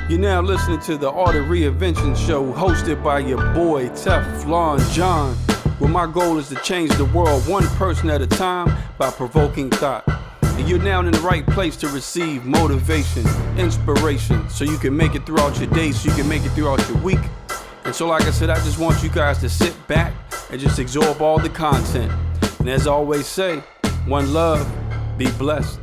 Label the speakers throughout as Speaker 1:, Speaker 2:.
Speaker 1: You're now listening to the Art of Reinvention show hosted by your boy Teflon John, where my goal is to change the world one person at a time by provoking thought. And you're now in the right place to receive motivation, inspiration, so you can make it throughout your day, so you can make it throughout your week. And so like I said, I just want you guys to sit back and just absorb all the content. And as I always say, one love, be blessed.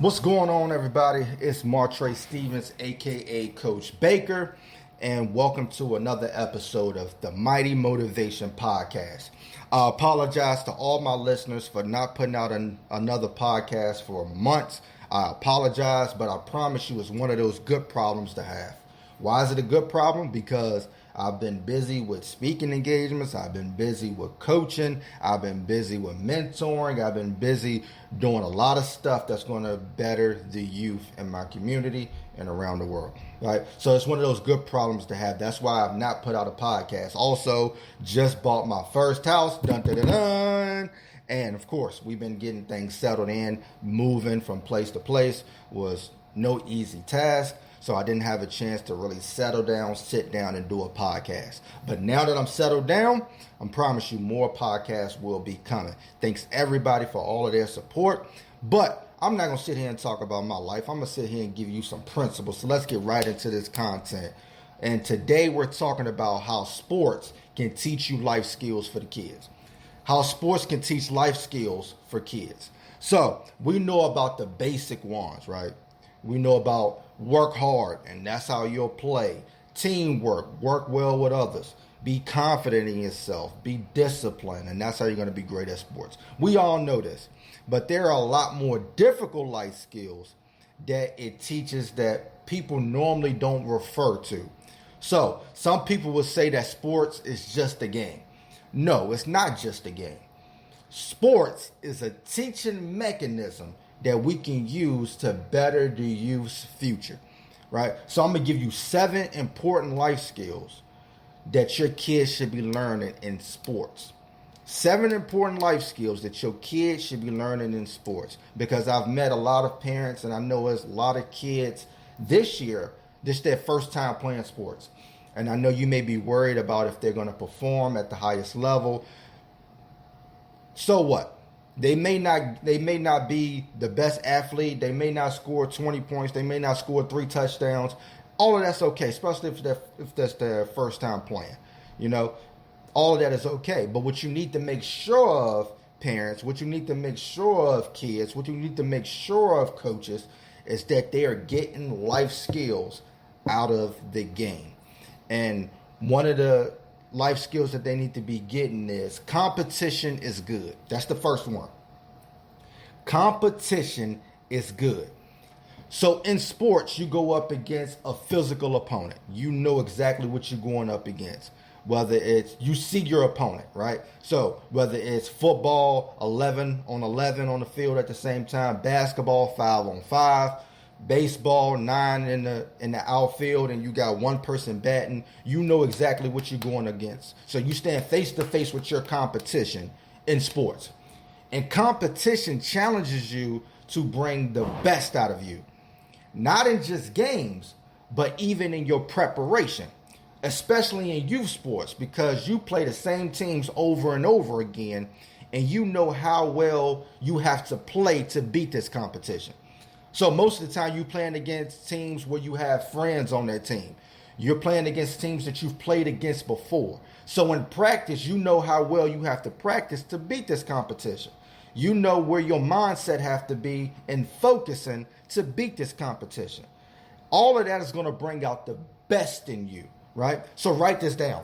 Speaker 2: What's going on, everybody? It's MarTrey Stevens, aka Coach Baker, and welcome to another episode of the Mighty Motivation Podcast. I apologize to all my listeners for not putting out another podcast for months. I apologize, but I promise you it's one of those good problems to have. Why is it a good problem? Because I've been busy with speaking engagements. I've been busy with coaching. I've been busy with mentoring. I've been busy doing a lot of stuff that's going to better the youth in my community and around the world, right? So it's one of those good problems to have. That's why I've not put out a podcast. Also, just bought my first house. Dun, dun, dun, dun. And of course, we've been getting things settled in. Moving from place to place was no easy task. So I didn't have a chance to really settle down, sit down, and do a podcast. But now that I'm settled down, I promise you more podcasts will be coming. Thanks everybody for all of their support. But I'm not going to sit here and talk about my life. I'm going to sit here and give you some principles. So let's get right into this content. And today we're talking about how sports can teach you life skills for the kids. How sports can teach life skills for kids. So we know about the basic ones, right? We know about work hard, and that's how you'll play. Teamwork, work well with others. Be confident in yourself. Be disciplined, and that's how you're going to be great at sports. We all know this. But there are a lot more difficult life skills that it teaches that people normally don't refer to. So some people will say that sports is just a game. No, it's not just a game. Sports is a teaching mechanism that we can use to better the youth's future, right? So I'm going to give you 7 important life skills that your kids should be learning in sports. 7 important life skills that your kids should be learning in sports, because I've met a lot of parents and I know there's a lot of kids this year, this is their first time playing sports. And I know you may be worried about if they're going to perform at the highest level. So what? They may not be the best athlete. They may not score 20 points. They may not score 3 touchdowns. All of that's okay, especially if that's their first time playing. You know, all of that is okay. But what you need to make sure of, parents, what you need to make sure of, kids, what you need to make sure of, coaches, is that they are getting life skills out of the game. And one of the life skills that they need to be getting is competition is good. That's the first one. Competition is good. So in sports, you go up against a physical opponent. You know exactly what you're going up against. Whether it's, you see your opponent, right? So whether it's football, 11 on 11 on the field at the same time, basketball, 5 on 5, baseball, 9 in the outfield, and you got one person batting, you know exactly what you're going against. So you stand face to face with your competition in sports. And competition challenges you to bring the best out of you. Not in just games, but even in your preparation, especially in youth sports, because you play the same teams over and over again, and you know how well you have to play to beat this competition. So most of the time you're playing against teams where you have friends on that team. You're playing against teams that you've played against before. So in practice, you know how well you have to practice to beat this competition. You know where your mindset have to be in focusing to beat this competition. All of that is going to bring out the best in you, right? So write this down.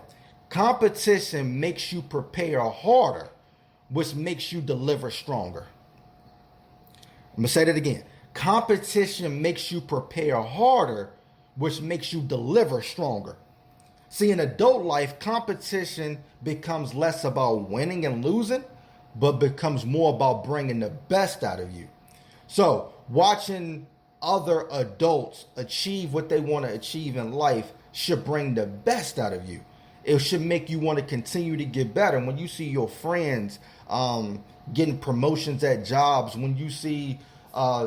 Speaker 2: Competition makes you prepare harder, which makes you deliver stronger. I'm going to say that again. Competition makes you prepare harder, which makes you deliver stronger. See, in adult life, competition becomes less about winning and losing, but becomes more about bringing the best out of you. So watching other adults achieve what they want to achieve in life should bring the best out of you. It should make you want to continue to get better. When you see your friends getting promotions at jobs, when you see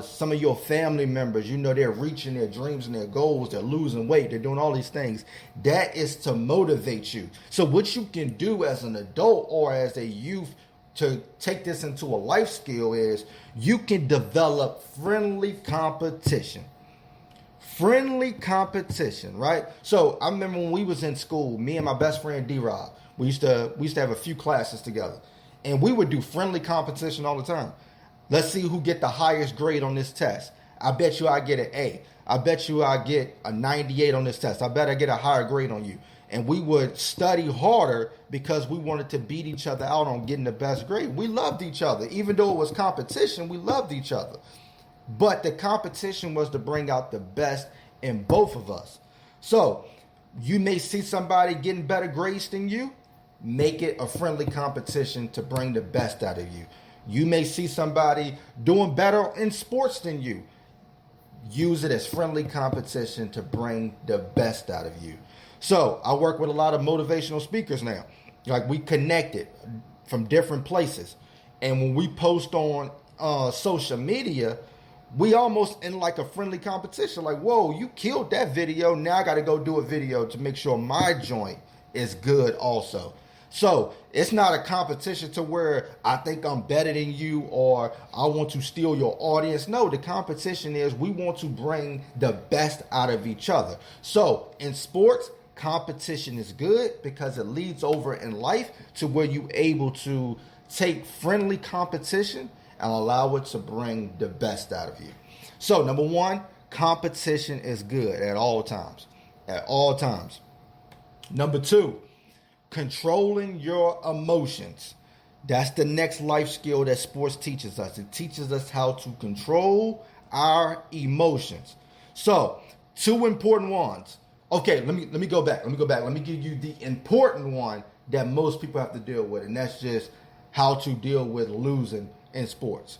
Speaker 2: some of your family members, they're reaching their dreams and their goals, they're losing weight, they're doing all these things. That is to motivate you. So what you can do as an adult or as a youth to take this into a life skill is you can develop friendly competition. Friendly competition, right? So I remember when we was in school, me and my best friend D-Rob, we used to have a few classes together, and we would do friendly competition all the time. Let's see who get the highest grade on this test. I bet you I get an A. I bet you I get a 98 on this test. I bet I get a higher grade on you. And we would study harder because we wanted to beat each other out on getting the best grade. We loved each other. Even though it was competition, we loved each other. But the competition was to bring out the best in both of us. So you may see somebody getting better grades than you. Make it a friendly competition to bring the best out of you. You may see somebody doing better in sports than you. Use it as friendly competition to bring the best out of you. So I work with a lot of motivational speakers now. Like, we connected from different places. And when we post on social media, we almost in like a friendly competition. Like, whoa, you killed that video. Now I got to go do a video to make sure my joint is good also. So it's not a competition to where I think I'm better than you or I want to steal your audience. No, the competition is we want to bring the best out of each other. So in sports, competition is good because it leads over in life to where you're able to take friendly competition and allow it to bring the best out of you. So number one, competition is good at all times. At all times. Number two, controlling your emotions. That's the next life skill that sports teaches us. It teaches us how to control our emotions. So, two important ones. Okay, let me go back. Let me give you the important one that most people have to deal with, and that's just how to deal with losing in sports.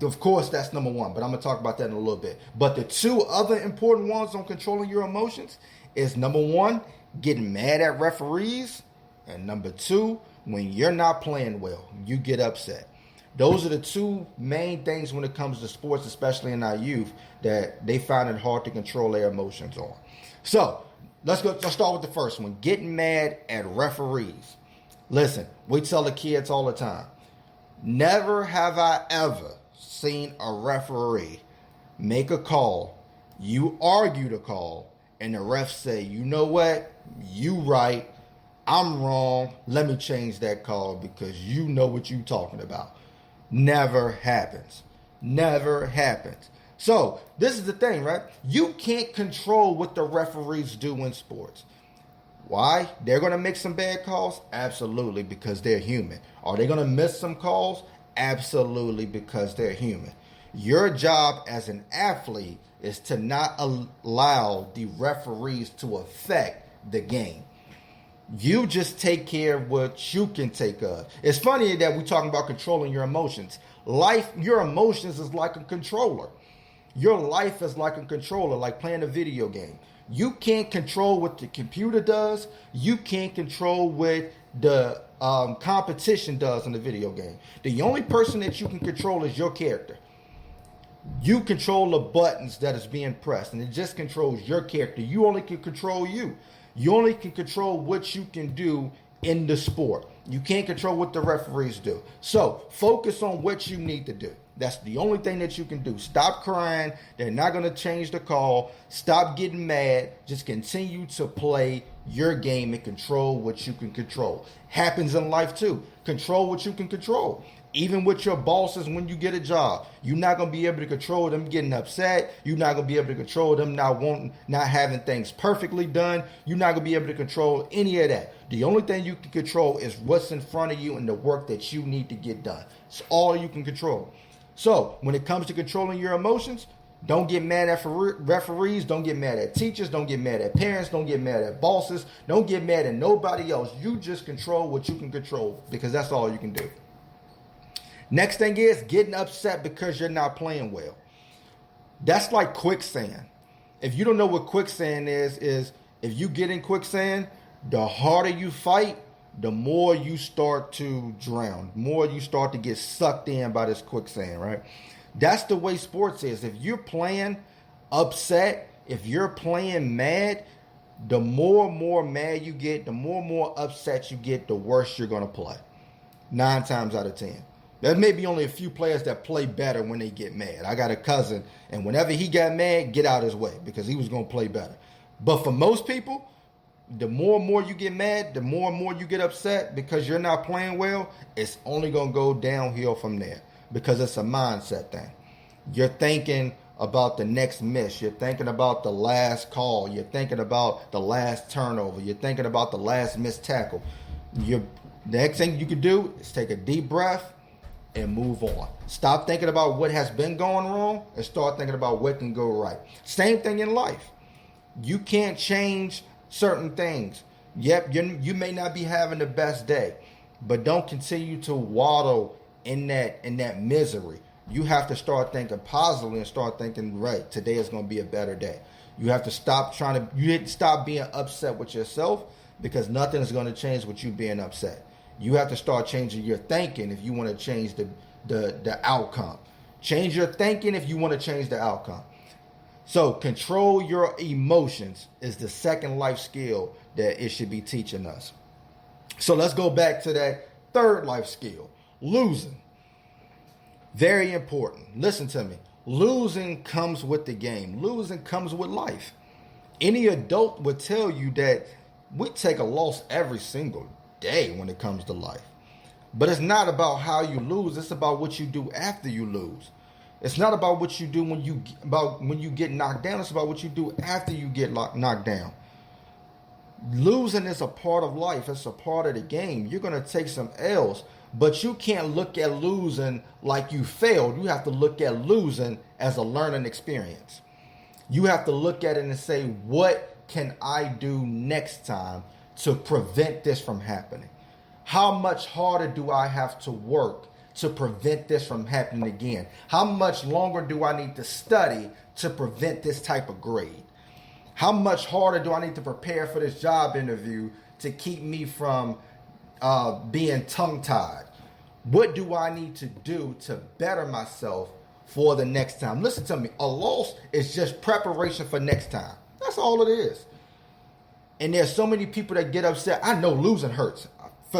Speaker 2: Of course, that's number one, but I'm going to talk about that in a little bit. But the two other important ones on controlling your emotions is number one, getting mad at referees. And number two, when you're not playing well, you get upset. Those are the two main things when it comes to sports, especially in our youth, that they find it hard to control their emotions on. So let's start with the first one, getting mad at referees. Listen, we tell the kids all the time, never have I ever seen a referee make a call, you argue the call, and the ref say, you know what, you right, I'm wrong, let me change that call because you know what you're talking about. Never happens. Never happens. So this is the thing, right? You can't control what the referees do in sports. Why? They're going to make some bad calls? Absolutely, because they're human. Are they going to miss some calls? Absolutely, because they're human. Your job as an athlete is to not allow the referees to affect the game. You just take care of what you can take of. It's funny that we're talking about controlling your emotions. Your emotions is like a controller. Your life is like a controller, like playing a video game. You can't control what the computer does. You can't control what the competition does in the video game. The only person that you can control is your character. You control the buttons that is being pressed, and it just controls your character. You only can control you. You only can control what you can do in the sport. You can't control what the referees do. So focus on what you need to do. That's the only thing that you can do. Stop crying. They're not going to change the call. Stop getting mad. Just continue to play your game and control what you can control. Happens in life too. Control what you can control. Even with your bosses when you get a job, you're not going to be able to control them getting upset. You're not going to be able to control them not having things perfectly done. You're not going to be able to control any of that. The only thing you can control is what's in front of you and the work that you need to get done. It's all you can control. So when it comes to controlling your emotions, don't get mad at referees. Don't get mad at teachers. Don't get mad at parents. Don't get mad at bosses. Don't get mad at nobody else. You just control what you can control because that's all you can do. Next thing is getting upset because you're not playing well. That's like quicksand. If you don't know what quicksand is if you get in quicksand, the harder you fight, the more you start to drown, the more you start to get sucked in by this quicksand, right? That's the way sports is. If you're playing upset, if you're playing mad, the more and more mad you get, the more and more upset you get, the worse you're going to play. 9 times out of 10. There may be only a few players that play better when they get mad. I got a cousin, and whenever he got mad, get out of his way because he was going to play better. But for most people, the more and more you get mad, the more and more you get upset because you're not playing well, it's only going to go downhill from there because it's a mindset thing. You're thinking about the next miss. You're thinking about the last call. You're thinking about the last turnover. You're thinking about the last missed tackle. The next thing you can do is take a deep breath and move on. Stop thinking about what has been going wrong and start thinking about what can go right. Same thing in life. You can't change certain things. Yep, you may not be having the best day, but don't continue to waddle in that misery. You have to start thinking positively and start thinking, right, today is going to be a better day. You have to stop being upset with yourself because nothing is going to change with you being upset. You have to start changing your thinking if you want to change the outcome. Change your thinking if you want to change the outcome. So control your emotions is the second life skill that it should be teaching us. So let's go back to that third life skill, losing. Very important. Listen to me. Losing comes with the game. Losing comes with life. Any adult would tell you that we take a loss every single day when it comes to life. But it's not about how you lose. It's about what you do after you lose. It's not about what you do when you get knocked down. It's about what you do after you get knocked down. Losing is a part of life. It's a part of the game. You're going to take some L's, but you can't look at losing like you failed. You have to look at losing as a learning experience. You have to look at it and say, what can I do next time to prevent this from happening? How much harder do I have to work to prevent this from happening again? How much longer do I need to study to prevent this type of grade? How much harder do I need to prepare for this job interview to keep me from being tongue-tied? What do I need to do to better myself for the next time? Listen to me. A loss is just preparation for next time. That's all it is. And there's so many people that get upset. I know losing hurts.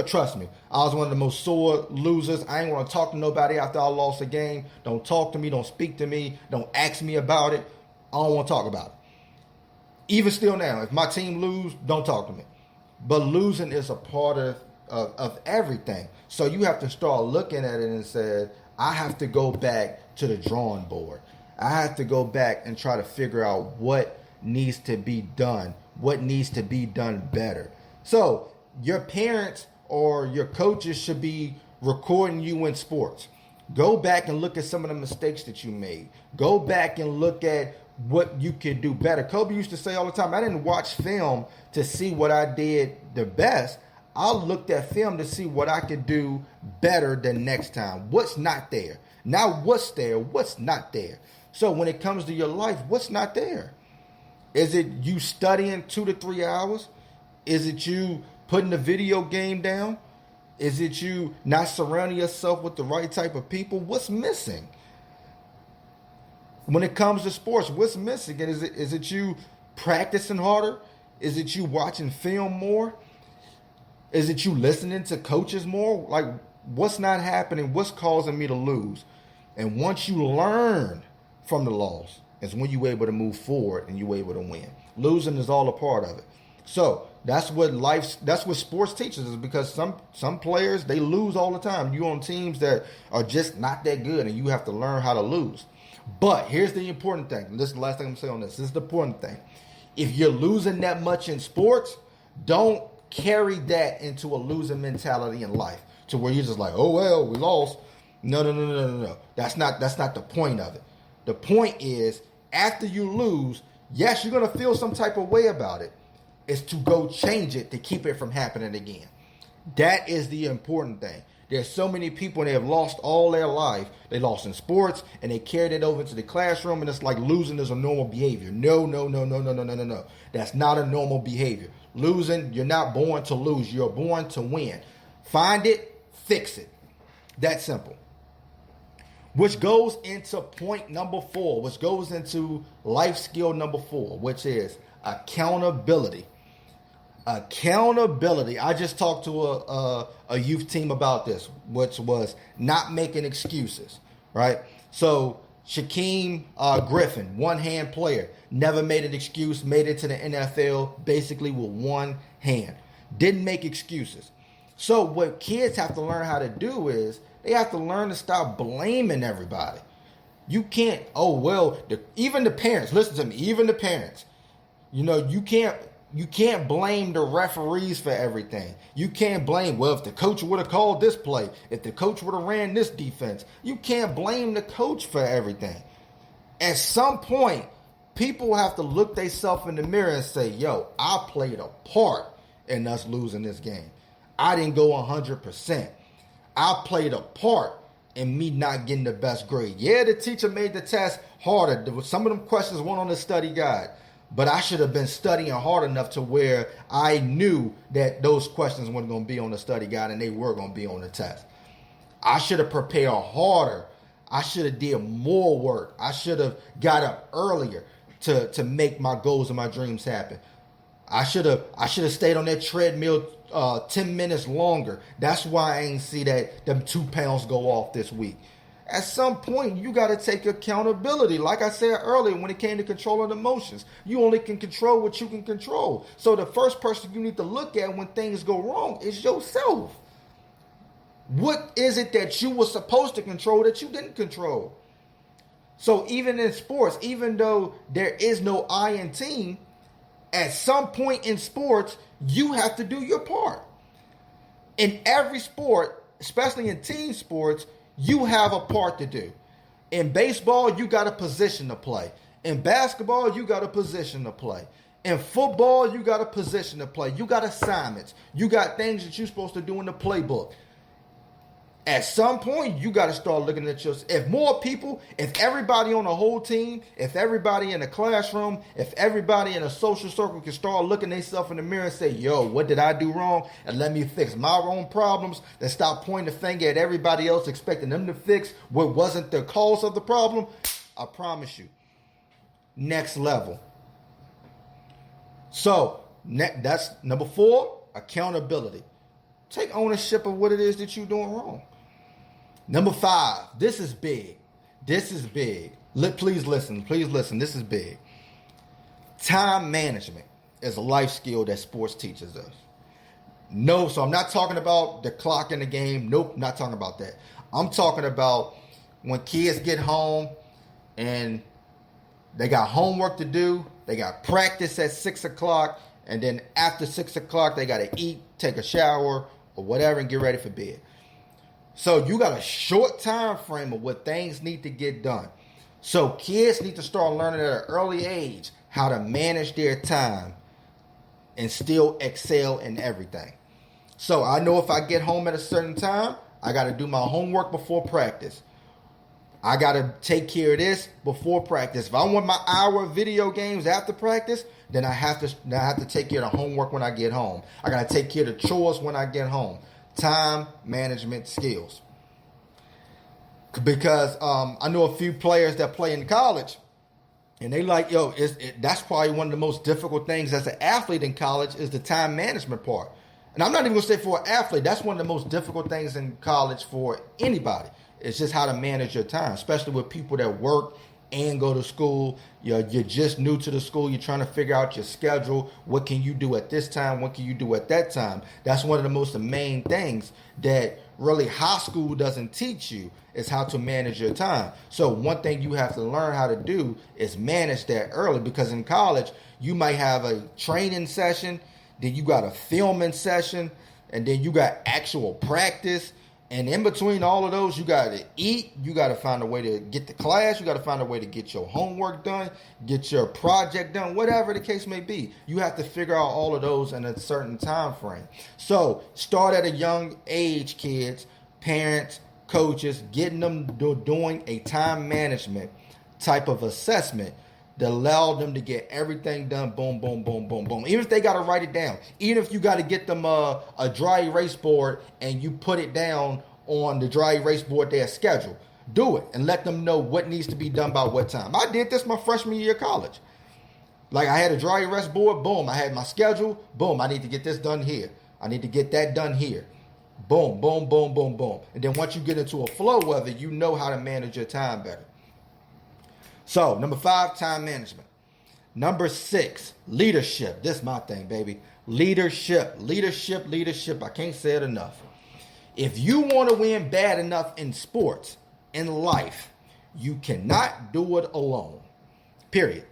Speaker 2: Trust me, I was one of the most sore losers. I ain't want to talk to nobody after I lost a game. Don't talk to me. Don't speak to me. Don't ask me about it. I don't want to talk about it. Even still now, if my team lose, don't talk to me. But losing is a part of everything. So you have to start looking at it and say, I have to go back to the drawing board. I have to go back and try to figure out what needs to be done, what needs to be done better. So your parents or your coaches should be recording you in sports. Go back and look at some of the mistakes that you made. Go back and look at what you could do better. Kobe used to say all the time, I didn't watch film to see what I did the best. I looked at film to see what I could do better the next time. What's not there? Now what's there? What's not there? So when it comes to your life, what's not there? Is it you studying 2 to 3 hours? Is it you putting the video game down? Is it you not surrounding yourself with the right type of people? What's missing? When it comes to sports, what's missing? And is it you practicing harder? Is it you watching film more? Is it you listening to coaches more? Like, what's not happening? What's causing me to lose? And once you learn from the loss, is when you're able to move forward and you're able to win. Losing is all a part of it. So that's what sports teaches us, because some players, they lose all the time. You on teams that are just not that good, and you have to learn how to lose. But here's the important thing. This is the last thing I'm going to say on this. This is the important thing. If you're losing that much in sports, don't carry that into a losing mentality in life to where you're just like, oh, well, we lost. No. That's not the point of it. The point is, after you lose, yes, you're going to feel some type of way about it. It's to go change it to keep it from happening again. That is the important thing. There's so many people, and they have lost all their life. They lost in sports, and they carried it over to the classroom, and it's like losing is a normal behavior. No. That's not a normal behavior. Losing, you're not born to lose. You're born to win. Find it, fix it. That simple. which goes into point number 4, which goes into life skill number 4, which is accountability. Accountability. I just talked to a youth team about this, which was not making excuses, right? So Shaquem Griffin, one-hand player, never made an excuse, made it to the NFL basically with one hand. Didn't make excuses. So what kids have to learn how to do is they have to learn to stop blaming everybody. You can't, even the parents, listen to me, even the parents, you can't blame the referees for everything. You can't blame, if the coach would have called this play, if the coach would have ran this defense. You can't blame the coach for everything. At some point, people have to look themselves in the mirror and say, I played a part in us losing this game. I didn't go 100%. I played a part in me not getting the best grade. Yeah, the teacher made the test harder. Some of them questions weren't on the study guide. But I should have been studying hard enough to where I knew that those questions weren't going to be on the study guide and they were going to be on the test. I should have prepared harder. I should have did more work. I should have got up earlier to make my goals and my dreams happen. I should have stayed on that treadmill 10 minutes longer. That's why I ain't see that them 2 pounds go off this week. At some point, you got to take accountability. Like I said earlier, when it came to controlling emotions, you only can control what you can control. So the first person you need to look at when things go wrong is yourself. What is it that you were supposed to control that you didn't control? So even in sports, even though there is no I in team, at some point in sports, you have to do your part. In every sport, especially in team sports, you have a part to do. In baseball, you got a position to play. In basketball, you got a position to play. In football, you got a position to play. You got assignments. You got things that you're supposed to do in the playbook. At some point, you got to start looking at yourself. If more people, if everybody on the whole team, if everybody in the classroom, if everybody in a social circle can start looking themselves in the mirror and say, what did I do wrong? And let me fix my own problems, then stop pointing the finger at everybody else, expecting them to fix what wasn't the cause of the problem. I promise you. Next level. So, that's number 4, accountability. Take ownership of what it is that you're doing wrong. Number 5, this is big. This is big. Please listen. This is big. Time management is a life skill that sports teaches us. No, so I'm not talking about the clock in the game. Nope, not talking about that. I'm talking about when kids get home and they got homework to do. They got practice at 6 o'clock. And then after 6 o'clock, they got to eat, take a shower, or whatever, and get ready for bed. So you got a short time frame of what things need to get done. So kids need to start learning at an early age how to manage their time and still excel in everything. So I know if I get home at a certain time, I got to do my homework before practice. I got to take care of this before practice. If I want my hour of video games after practice, then I have to take care of the homework when I get home. I got to take care of the chores when I get home. Time management skills. Because I know a few players that play in college, and they like, that's probably one of the most difficult things as an athlete in college is the time management part. And I'm not even going to say for an athlete, that's one of the most difficult things in college for anybody. It's just how to manage your time, especially with people that work and go to school. You're just new to the school. You're trying to figure out your schedule. What can you do at this time? What can you do at that time? That's one of the most main things that really high school doesn't teach you is how to manage your time. So one thing you have to learn how to do is manage that early, because in college, you might have a training session, then you got a filming session, and then you got actual practice. And in between all of those, you got to eat. You got to find a way to get to class. You got to find a way to get your homework done, get your project done, whatever the case may be. You have to figure out all of those in a certain time frame. So start at a young age, kids, parents, coaches, getting them doing a time management type of assessment that allow them to get everything done, boom, boom, boom, boom, boom. Even if they got to write it down. Even if you got to get them a dry erase board and you put it down on the dry erase board, their schedule. Do it and let them know what needs to be done by what time. I did this my freshman year of college. Like I had a dry erase board, boom. I had my schedule, boom. I need to get this done here. I need to get that done here. Boom, boom, boom, boom, boom. And then once you get into a flow of it, you know how to manage your time better. So, number 5, time management. Number 6, leadership. This is my thing, baby. Leadership. I can't say it enough. If you want to win bad enough in sports, in life, you cannot do it alone. Period.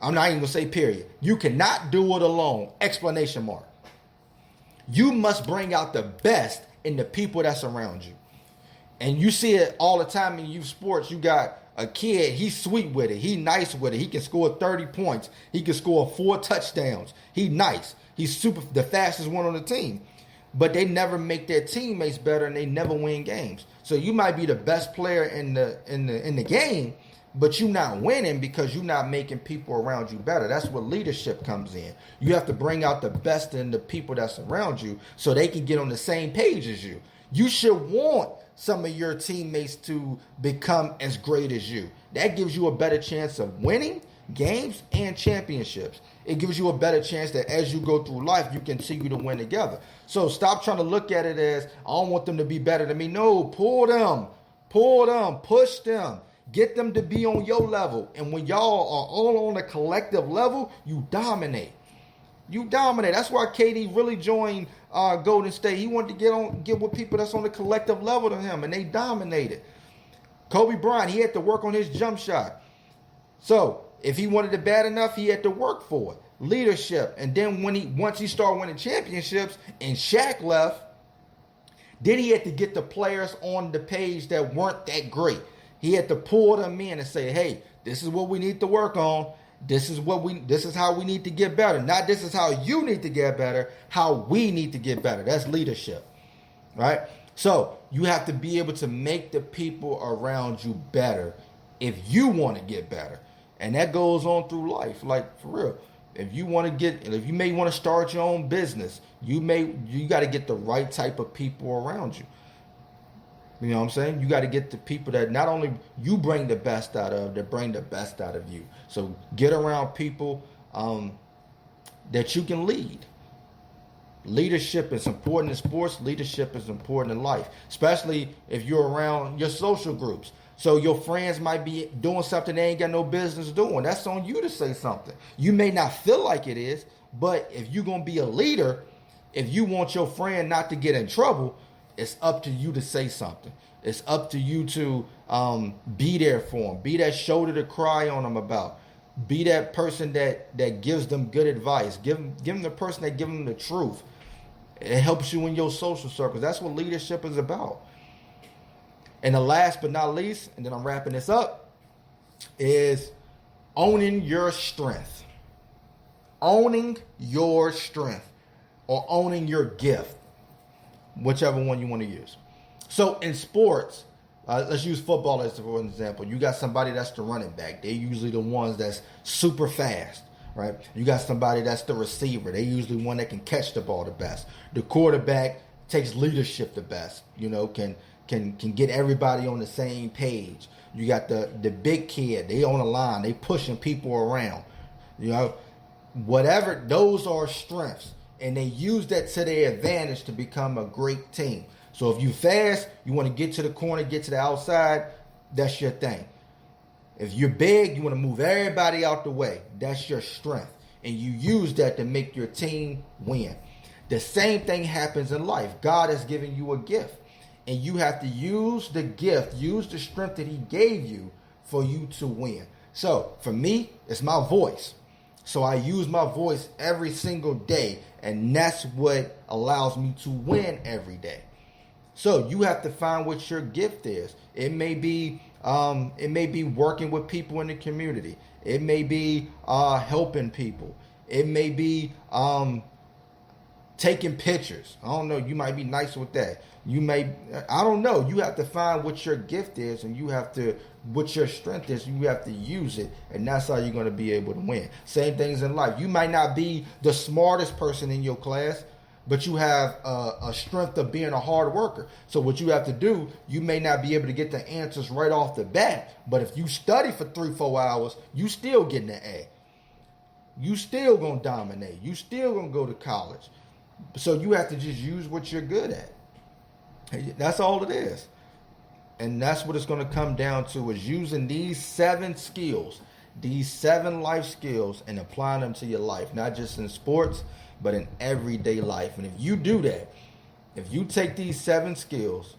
Speaker 2: I'm not even going to say period. You cannot do it alone. Exclamation mark. You must bring out the best in the people that's around you. And you see it all the time in youth sports. You got a kid, he's sweet with it. He nice with it. He can score 30 points. He can score 4 touchdowns. He nice. He's the fastest one on the team. But they never make their teammates better and they never win games. So you might be the best player in the game, but you're not winning because you're not making people around you better. That's where leadership comes in. You have to bring out the best in the people that's around you so they can get on the same page as you. You should want some of your teammates to become as great as you. That gives you a better chance of winning games and championships. It gives you a better chance that as you go through life, you continue to win together. So stop trying to look at it as, I don't want them to be better than me. No, pull them, push them. Get them to be on your level. And when y'all are all on a collective level, you dominate. That's why KD really joined Golden State. He wanted to get with people that's on the collective level to him, and they dominated. Kobe Bryant, he had to work on his jump shot. So if he wanted it bad enough, he had to work for it. Leadership. And then once he started winning championships and Shaq left, then he had to get the players on the page that weren't that great. He had to pull them in and say, hey, this is what we need to work on. This is how we need to get better. Not this is how you need to get better, how we need to get better. That's leadership, right? So you have to be able to make the people around you better if you want to get better. And that goes on through life, like for real. If you may want to start your own business, you got to get the right type of people around you. You know what I'm saying? You got to get the people that not only you bring the best out of, that bring the best out of you. So get around people that you can lead. Leadership is important in sports. Leadership is important in life, especially if you're around your social groups. So your friends might be doing something they ain't got no business doing. That's on you to say something. You may not feel like it is, but if you're going to be a leader, if you want your friend not to get in trouble, it's up to you to say something. It's up to you to be there for them. Be that shoulder to cry on them about. Be that person that gives them good advice. Give them the person that gives them the truth. It helps you in your social circles. That's what leadership is about. And the last but not least, and then I'm wrapping this up, is owning your strength. Owning your strength or owning your gift. Whichever one you want to use. So in sports, let's use football as for an example. You got somebody that's the running back. They're usually the ones that's super fast, right? You got somebody that's the receiver. They're usually one that can catch the ball the best. The quarterback takes leadership the best. You know, can get everybody on the same page. You got the big kid. They on the line. They pushing people around. You know, whatever. Those are strengths. And they use that to their advantage to become a great team. So if you fast, you want to get to the corner, get to the outside, that's your thing. If you're big, you want to move everybody out the way. That's your strength. And you use that to make your team win. The same thing happens in life. God has given you a gift. And you have to use the gift, use the strength that he gave you for you to win. So for me, it's my voice. So I use my voice every single day, and that's what allows me to win every day. So you have to find what your gift is. It may be working with people in the community. It may be helping people. It may be taking pictures. I don't know. You might be nice with that. I don't know. You have to find what your gift is, and what your strength is, and you have to use it, and that's how you're going to be able to win. Same things in life. You might not be the smartest person in your class, but you have a strength of being a hard worker. So what you have to do, you may not be able to get the answers right off the bat, but if you study for 3-4 hours, you still getting an A. You still gonna dominate. You still gonna go to college. So you have to just use what you're good at. That's all it is. And that's what it's gonna come down to, is using these 7 skills, these 7 life skills, and applying them to your life, not just in sports, but in everyday life. And if you do that, if you take these 7 skills,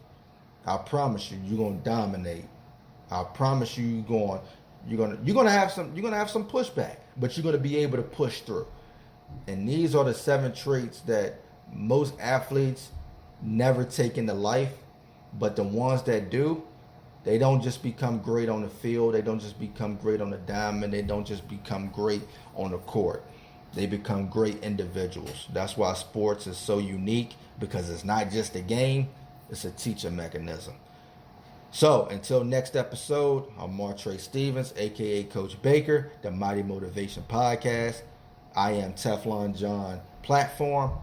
Speaker 2: I promise you're gonna dominate. I promise you're gonna have some pushback, but you're gonna be able to push through. And these are the 7 traits that most athletes never take into life, but the ones that do, they don't just become great on the field. They don't just become great on the diamond. They don't just become great on the court. They become great individuals. That's why sports is so unique, because it's not just a game, it's a teaching mechanism. So until next episode, I'm MarTrey Stevens, aka Coach Baker, the Mighty Motivation Podcast. I am Teflon John platform.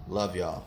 Speaker 2: Love y'all.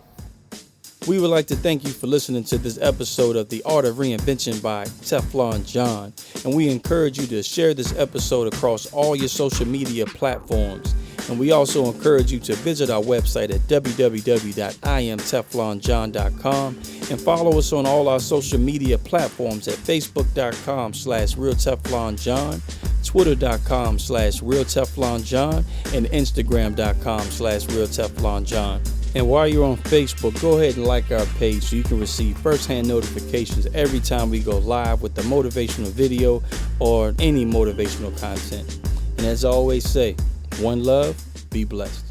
Speaker 1: We would like to thank you for listening to this episode of The Art of Reinvention by Teflon John, and we encourage you to share this episode across all your social media platforms. And we also encourage you to visit our website at www.imteflonjohn.com and follow us on all our social media platforms at facebook.com/realteflonjohn, twitter.com/realteflonjohn, and instagram.com/realteflonjohn. And while you're on Facebook, go ahead and like our page so you can receive first-hand notifications every time we go live with the motivational video or any motivational content. And as I always say, one love, be blessed.